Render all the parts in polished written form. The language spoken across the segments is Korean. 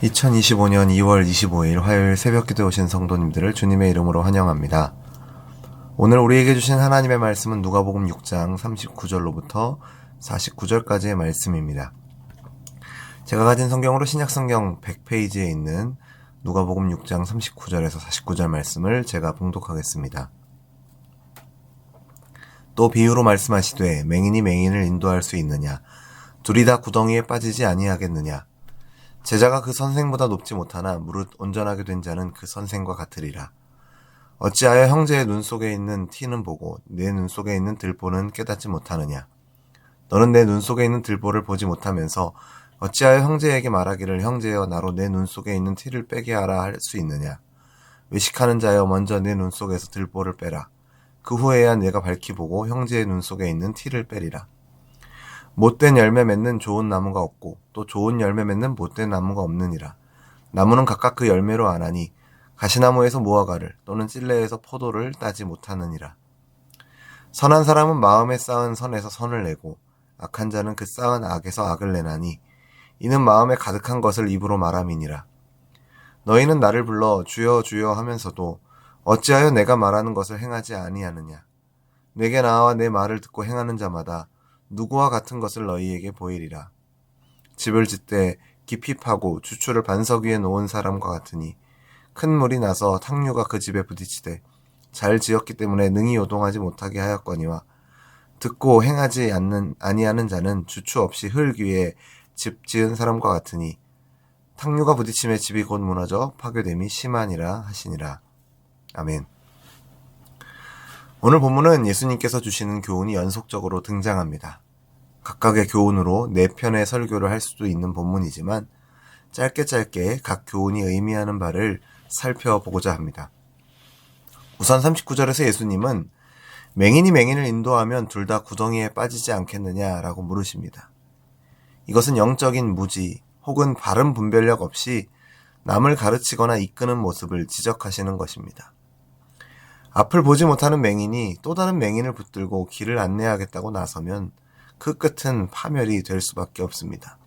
2025년 2월 25일 화요일 새벽기도에 오신 성도님들을 주님의 이름으로 환영합니다. 오늘 우리에게 주신 하나님의 말씀은 누가복음 6장 39절로부터 49절까지의 말씀입니다. 제가 가진 성경으로 신약성경 100페이지에 있는 누가복음 6장 39절에서 49절 말씀을 제가 봉독하겠습니다. 또 비유로 말씀하시되 맹인이 맹인을 인도할 수 있느냐? 둘이 다 구덩이에 빠지지 아니하겠느냐? 제자가 그 선생보다 높지 못하나 무릇 온전하게 된 자는 그 선생과 같으리라. 어찌하여 형제의 눈 속에 있는 티는 보고 내 눈 속에 있는 들보는 깨닫지 못하느냐? 너는 내 눈 속에 있는 들보를 보지 못하면서 어찌하여 형제에게 말하기를 형제여 나로 내 눈 속에 있는 티를 빼게 하라 할 수 있느냐? 외식하는 자여 먼저 내 눈 속에서 들보를 빼라. 그 후에야 내가 밝히 보고 형제의 눈 속에 있는 티를 빼리라. 못된 열매 맺는 좋은 나무가 없고 또 좋은 열매 맺는 못된 나무가 없느니라. 나무는 각각 그 열매로 아나니 가시나무에서 무화과를 또는 찔레에서 포도를 따지 못하느니라. 선한 사람은 마음에 쌓은 선에서 선을 내고 악한 자는 그 쌓은 악에서 악을 내나니 이는 마음에 가득한 것을 입으로 말함이니라. 너희는 나를 불러 주여 주여 하면서도 어찌하여 내가 말하는 것을 행하지 아니하느냐. 내게 나와 내 말을 듣고 행하는 자마다 누구와 같은 것을 너희에게 보이리라. 집을 짓되 깊이 파고 주추를 반석 위에 놓은 사람과 같으니 큰 물이 나서 탕류가 그 집에 부딪히되 잘 지었기 때문에 능히 요동하지 못하게 하였거니와 듣고 행하지 아니하는 자는 주추 없이 흙 위에 집 지은 사람과 같으니 탕류가 부딪힘에 집이 곧 무너져 파괴됨이 심하니라 하시니라. 아멘. 오늘 본문은 예수님께서 주시는 교훈이 연속적으로 등장합니다. 각각의 교훈으로 4편의 설교를 할 수도 있는 본문이지만 짧게 각 교훈이 의미하는 바를 살펴보고자 합니다. 우선 39절에서 예수님은 맹인이 맹인을 인도하면 둘 다 구덩이에 빠지지 않겠느냐라고 물으십니다. 이것은 영적인 무지 혹은 바른 분별력 없이 남을 가르치거나 이끄는 모습을 지적하시는 것입니다. 앞을 보지 못하는 맹인이 또 다른 맹인을 붙들고 길을 안내하겠다고 나서면 그 끝은 파멸이 될 수밖에 없습니다.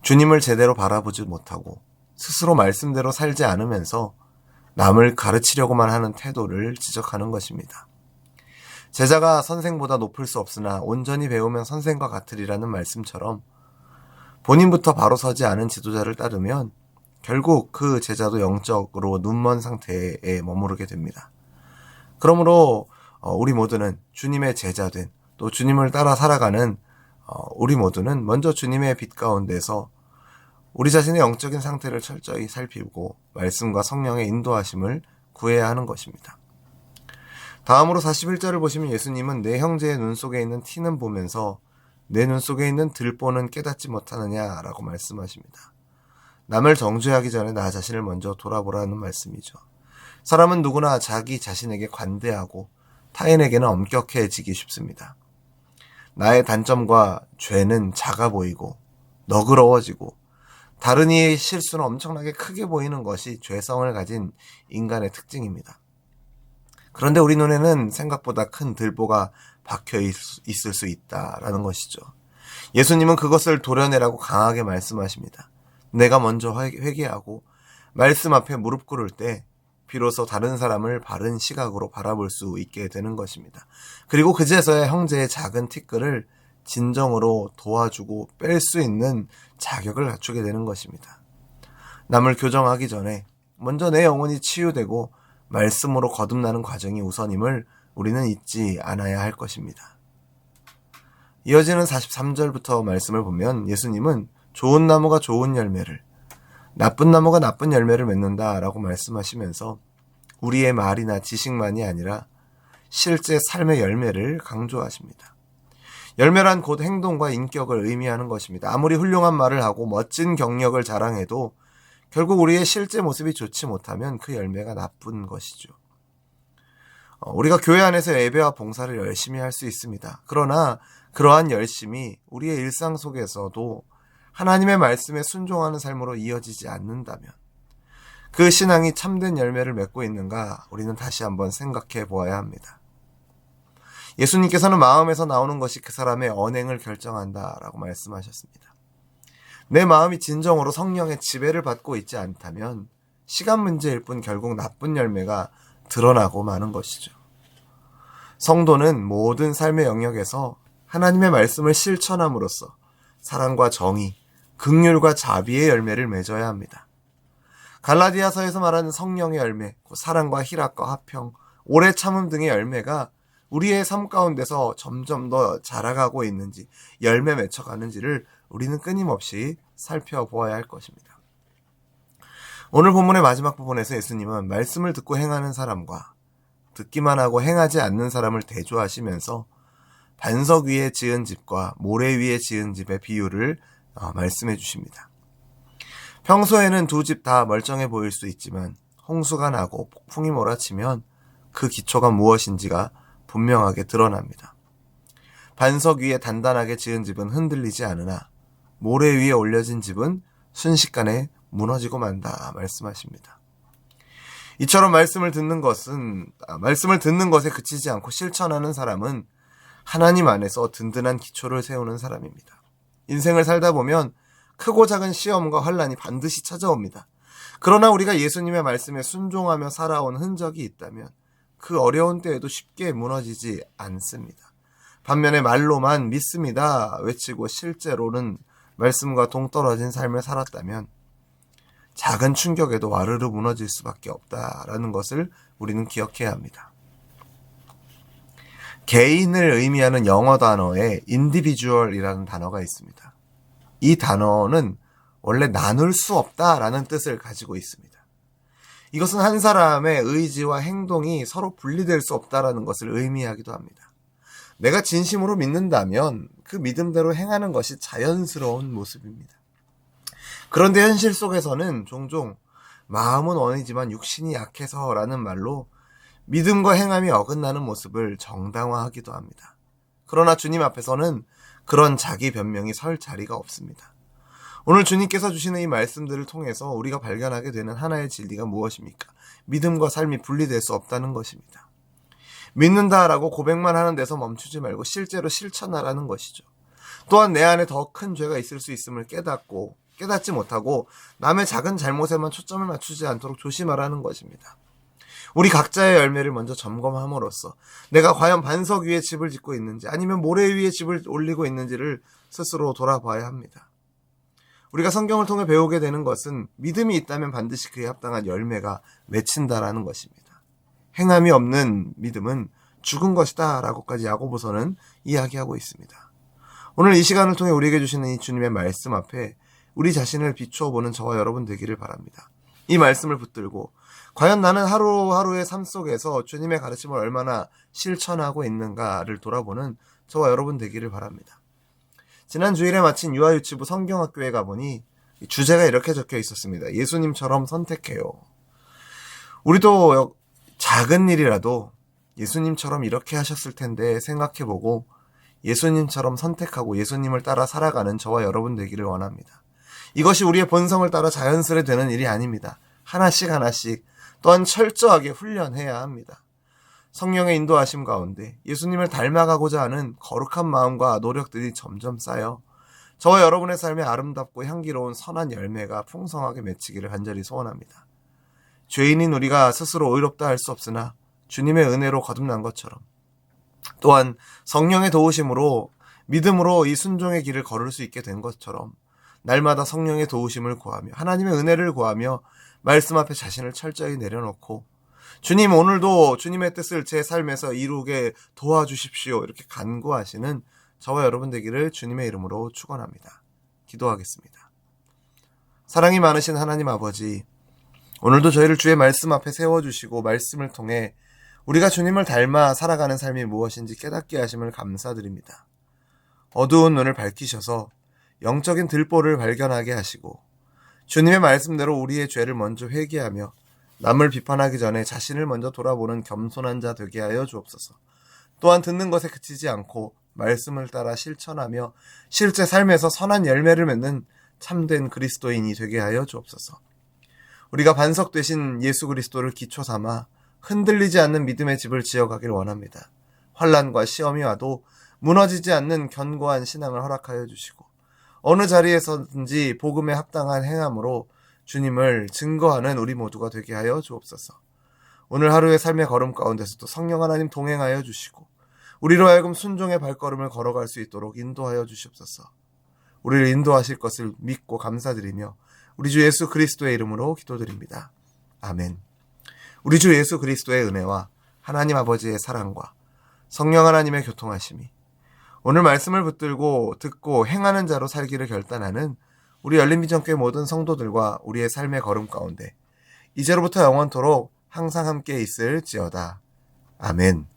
주님을 제대로 바라보지 못하고 스스로 말씀대로 살지 않으면서 남을 가르치려고만 하는 태도를 지적하는 것입니다. 제자가 선생보다 높을 수 없으나 온전히 배우면 선생과 같으리라는 말씀처럼 본인부터 바로 서지 않은 지도자를 따르면 결국 그 제자도 영적으로 눈먼 상태에 머무르게 됩니다. 그러므로 우리 모두는 주님의 제자된 또 주님을 따라 살아가는 우리 모두는 먼저 주님의 빛 가운데서 우리 자신의 영적인 상태를 철저히 살피고 말씀과 성령의 인도하심을 구해야 하는 것입니다. 다음으로 41절을 보시면 예수님은 내 형제의 눈 속에 있는 티는 보면서 내 눈 속에 있는 들보는 깨닫지 못하느냐라고 말씀하십니다. 남을 정죄하기 전에 나 자신을 먼저 돌아보라는 말씀이죠. 사람은 누구나 자기 자신에게 관대하고 타인에게는 엄격해지기 쉽습니다. 나의 단점과 죄는 작아 보이고 너그러워지고 다른 이의 실수는 엄청나게 크게 보이는 것이 죄성을 가진 인간의 특징입니다. 그런데 우리 눈에는 생각보다 큰 들보가 박혀 있을 수 있다라는 것이죠. 예수님은 그것을 도려내라고 강하게 말씀하십니다. 내가 먼저 회개하고 말씀 앞에 무릎 꿇을 때 비로소 다른 사람을 바른 시각으로 바라볼 수 있게 되는 것입니다. 그리고 그제서야 형제의 작은 티끌을 진정으로 도와주고 뺄 수 있는 자격을 갖추게 되는 것입니다. 남을 교정하기 전에 먼저 내 영혼이 치유되고 말씀으로 거듭나는 과정이 우선임을 우리는 잊지 않아야 할 것입니다. 이어지는 43절부터 말씀을 보면 예수님은 좋은 나무가 좋은 열매를, 나쁜 나무가 나쁜 열매를 맺는다라고 말씀하시면서 우리의 말이나 지식만이 아니라 실제 삶의 열매를 강조하십니다. 열매란 곧 행동과 인격을 의미하는 것입니다. 아무리 훌륭한 말을 하고 멋진 경력을 자랑해도 결국 우리의 실제 모습이 좋지 못하면 그 열매가 나쁜 것이죠. 우리가 교회 안에서 예배와 봉사를 열심히 할 수 있습니다. 그러나 그러한 열심이 우리의 일상 속에서도 하나님의 말씀에 순종하는 삶으로 이어지지 않는다면 그 신앙이 참된 열매를 맺고 있는가 우리는 다시 한번 생각해 보아야 합니다. 예수님께서는 마음에서 나오는 것이 그 사람의 언행을 결정한다라고 말씀하셨습니다. 내 마음이 진정으로 성령의 지배를 받고 있지 않다면 시간 문제일 뿐 결국 나쁜 열매가 드러나고 마는 것이죠. 성도는 모든 삶의 영역에서 하나님의 말씀을 실천함으로써 사랑과 정의, 긍휼과 자비의 열매를 맺어야 합니다. 갈라디아서에서 말하는 성령의 열매, 사랑과 희락과 화평, 오래 참음 등의 열매가 우리의 삶 가운데서 점점 더 자라가고 있는지, 열매 맺혀가는지를 우리는 끊임없이 살펴보아야 할 것입니다. 오늘 본문의 마지막 부분에서 예수님은 말씀을 듣고 행하는 사람과 듣기만 하고 행하지 않는 사람을 대조하시면서 반석 위에 지은 집과 모래 위에 지은 집의 비유를 말씀해 주십니다. 평소에는 두 집 다 멀쩡해 보일 수 있지만 홍수가 나고 폭풍이 몰아치면 그 기초가 무엇인지가 분명하게 드러납니다. 반석 위에 단단하게 지은 집은 흔들리지 않으나 모래 위에 올려진 집은 순식간에 무너지고 만다 말씀하십니다. 이처럼 말씀을 듣는 것에 그치지 않고 실천하는 사람은 하나님 안에서 든든한 기초를 세우는 사람입니다. 인생을 살다 보면 크고 작은 시험과 환난이 반드시 찾아옵니다. 그러나 우리가 예수님의 말씀에 순종하며 살아온 흔적이 있다면 그 어려운 때에도 쉽게 무너지지 않습니다. 반면에 말로만 믿습니다 외치고 실제로는 말씀과 동떨어진 삶을 살았다면 작은 충격에도 와르르 무너질 수밖에 없다라는 것을 우리는 기억해야 합니다. 개인을 의미하는 영어 단어에 individual이라는 단어가 있습니다. 이 단어는 원래 나눌 수 없다라는 뜻을 가지고 있습니다. 이것은 한 사람의 의지와 행동이 서로 분리될 수 없다라는 것을 의미하기도 합니다. 내가 진심으로 믿는다면 그 믿음대로 행하는 것이 자연스러운 모습입니다. 그런데 현실 속에서는 종종 마음은 원이지만 육신이 약해서라는 말로 믿음과 행함이 어긋나는 모습을 정당화하기도 합니다. 그러나 주님 앞에서는 그런 자기 변명이 설 자리가 없습니다. 오늘 주님께서 주시는 이 말씀들을 통해서 우리가 발견하게 되는 하나의 진리가 무엇입니까? 믿음과 삶이 분리될 수 없다는 것입니다. 믿는다라고 고백만 하는 데서 멈추지 말고 실제로 실천하라는 것이죠. 또한 내 안에 더 큰 죄가 있을 수 있음을 깨닫지 못하고 남의 작은 잘못에만 초점을 맞추지 않도록 조심하라는 것입니다. 우리 각자의 열매를 먼저 점검함으로써 내가 과연 반석 위에 집을 짓고 있는지 아니면 모래 위에 집을 올리고 있는지를 스스로 돌아봐야 합니다. 우리가 성경을 통해 배우게 되는 것은 믿음이 있다면 반드시 그에 합당한 열매가 맺힌다라는 것입니다. 행함이 없는 믿음은 죽은 것이다 라고까지 야고보서는 이야기하고 있습니다. 오늘 이 시간을 통해 우리에게 주시는 이 주님의 말씀 앞에 우리 자신을 비추어 보는 저와 여러분 되기를 바랍니다. 이 말씀을 붙들고 과연 나는 하루하루의 삶 속에서 주님의 가르침을 얼마나 실천하고 있는가를 돌아보는 저와 여러분 되기를 바랍니다. 지난 주일에 마친 유아유치부 성경학교에 가보니 주제가 이렇게 적혀 있었습니다. 예수님처럼 선택해요. 우리도 작은 일이라도 예수님처럼 이렇게 하셨을 텐데 생각해보고 예수님처럼 선택하고 예수님을 따라 살아가는 저와 여러분 되기를 원합니다. 이것이 우리의 본성을 따라 자연스레 되는 일이 아닙니다. 하나씩 또한 철저하게 훈련해야 합니다. 성령의 인도하심 가운데 예수님을 닮아가고자 하는 거룩한 마음과 노력들이 점점 쌓여 저와 여러분의 삶에 아름답고 향기로운 선한 열매가 풍성하게 맺히기를 간절히 소원합니다. 죄인인 우리가 스스로 의롭다 할 수 없으나 주님의 은혜로 거듭난 것처럼 또한 성령의 도우심으로 믿음으로 이 순종의 길을 걸을 수 있게 된 것처럼 날마다 성령의 도우심을 구하며 하나님의 은혜를 구하며 말씀 앞에 자신을 철저히 내려놓고 주님 오늘도 주님의 뜻을 제 삶에서 이루게 도와주십시오 이렇게 간구하시는 저와 여러분 되기를 주님의 이름으로 축원합니다. 기도하겠습니다. 사랑이 많으신 하나님 아버지, 오늘도 저희를 주의 말씀 앞에 세워주시고 말씀을 통해 우리가 주님을 닮아 살아가는 삶이 무엇인지 깨닫게 하심을 감사드립니다. 어두운 눈을 밝히셔서 영적인 들보를 발견하게 하시고 주님의 말씀대로 우리의 죄를 먼저 회개하며 남을 비판하기 전에 자신을 먼저 돌아보는 겸손한 자 되게 하여 주옵소서. 또한 듣는 것에 그치지 않고 말씀을 따라 실천하며 실제 삶에서 선한 열매를 맺는 참된 그리스도인이 되게 하여 주옵소서. 우리가 반석 되신 예수 그리스도를 기초 삼아 흔들리지 않는 믿음의 집을 지어가길 원합니다. 환난과 시험이 와도 무너지지 않는 견고한 신앙을 허락하여 주시고 어느 자리에서든지 복음에 합당한 행함으로 주님을 증거하는 우리 모두가 되게 하여 주옵소서. 오늘 하루의 삶의 걸음 가운데서도 성령 하나님 동행하여 주시고 우리로 하여금 순종의 발걸음을 걸어갈 수 있도록 인도하여 주시옵소서. 우리를 인도하실 것을 믿고 감사드리며 우리 주 예수 그리스도의 이름으로 기도드립니다. 아멘. 우리 주 예수 그리스도의 은혜와 하나님 아버지의 사랑과 성령 하나님의 교통하심이 오늘 말씀을 붙들고 듣고 행하는 자로 살기를 결단하는 우리 열린비전교회 모든 성도들과 우리의 삶의 걸음 가운데 이제로부터 영원토록 항상 함께 있을지어다. 아멘.